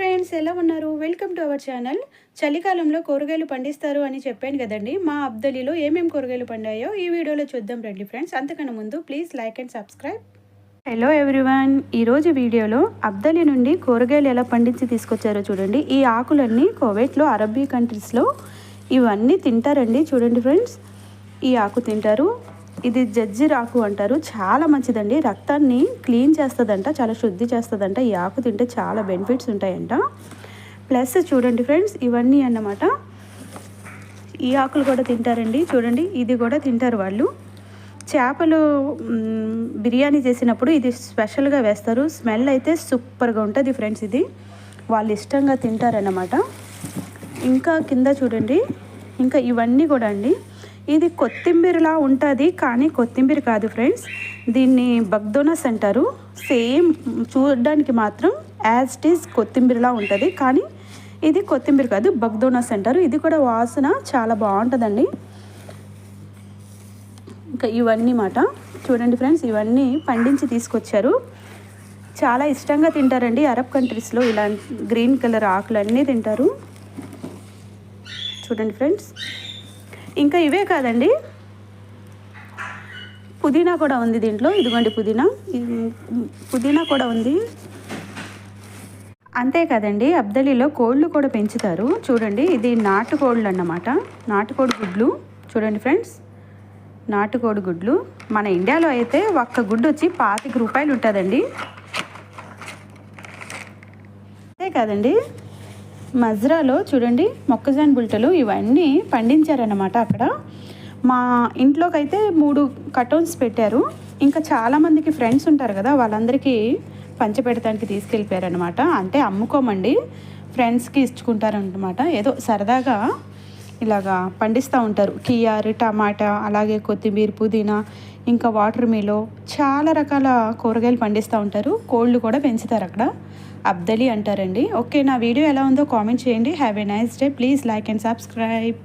Friends ఎలా ఉన్నారు? Welcome to our channel. చలికాలంలో కూరగాయలు పండిస్తారు అని చెప్పాను కదండి. మా అబ్దలిలో ఏమేమి కూరగాయలు పండాయో ఈ వీడియోలో చూద్దాం రండి ఫ్రెండ్స్. అంతకన్నా ముందు please like and subscribe. Hello everyone, ఈరోజు వీడియోలో అబ్దలి నుండి కూరగాయలు ఎలా పండించి తీసుకొచ్చారో చూడండి. ఈ ఆకులన్నీ కువైట్లో, అరబ్బీ కంట్రీస్లో ఇవన్నీ తింటారండి. చూడండి ఫ్రెండ్స్, ఈ ఆకు తింటారు. ఇది జజ్జీర్ ఆకు అంటారు. చాలా మంచిదండి, రక్తాన్ని క్లీన్ చేస్తుందంట, చాలా శుద్ధి చేస్తుందంట. ఈ ఆకు తింటే చాలా బెనిఫిట్స్ ఉంటాయంట. ప్లస్ చూడండి ఫ్రెండ్స్, ఇవన్నీ అన్నమాట. ఈ ఆకులు కూడా తింటారండి. చూడండి, ఇది కూడా తింటారు వాళ్ళు. చేపలు బిర్యానీ చేసినప్పుడు ఇది స్పెషల్గా వేస్తారు. స్మెల్ అయితే సూపర్గా ఉంటుంది ఫ్రెండ్స్. ఇది వాళ్ళు ఇష్టంగా తింటారన్నమాట. ఇంకా కింద చూడండి, ఇంకా ఇవన్నీ కూడా అండి. ఇది కొత్తిమీరలా ఉంటుంది, కానీ కొత్తిమీర కాదు ఫ్రెండ్స్. దీన్ని బగ్దోనస్ అంటారు. సేమ్ చూడడానికి మాత్రం యాజ్ ఇట్ ఈజ్ కొత్తిమీరలా ఉంటుంది, కానీ ఇది కొత్తిమీర కాదు, బగ్దోనస్ అంటారు. ఇది కూడా వాసన చాలా బాగుంటుందండి. ఇంకా ఇవన్నీ మాట చూడండి ఫ్రెండ్స్, ఇవన్నీ పండించి తీసుకొచ్చారు. చాలా ఇష్టంగా తింటారండి అరబ్ కంట్రీస్లో. ఇలా గ్రీన్ కలర్ ఆకులన్నీ తింటారు. చూడండి ఫ్రెండ్స్, ఇంకా ఇవే కాదండి, పుదీనా కూడా ఉంది దీంట్లో. ఇదిగోండి పుదీనా కూడా ఉంది. అంతే కదండి, అబ్దలీలో కోళ్ళు కూడా పెంచుతారు. చూడండి, ఇది నాటుకోళ్ళు అన్నమాట. నాటుకోడి గుడ్లు చూడండి ఫ్రెండ్స్, నాటుకోడి గుడ్లు. మన ఇండియాలో అయితే ఒక్క గుడ్డు వచ్చి 25 రూపాయలు ఉంటుందండి. అంతే కాదండి, మజ్రాలో చూడండి మొక్కజొన్న బుల్టలు ఇవన్నీ పండించారన్నమాట. అక్కడ మా ఇంట్లోకి అయితే 3 కటౌన్స్ పెట్టారు. ఇంకా చాలామందికి ఫ్రెండ్స్ ఉంటారు కదా, వాళ్ళందరికీ పంచిపెడతానికి తీసుకెళ్ళిపోయారనమాట. అంటే అమ్ముకోమండి, ఫ్రెండ్స్కి ఇచ్చుకుంటారనమాట. ఏదో సరదాగా ఇలాగా పండిస్తూ ఉంటారు. కియార్, టమాటా, అలాగే కొత్తిమీర, పుదీనా, ఇంకా వాటర్ మిలో, చాలా రకాల కూరగాయలు పండిస్తూ ఉంటారు. కోళ్ళు కూడా పెంచుతారు అక్కడ. అబ్దలి అంటారండి. ఓకే, నా వీడియో ఎలా ఉందో కామెంట్ చేయండి. Have a nice day. Please like and subscribe.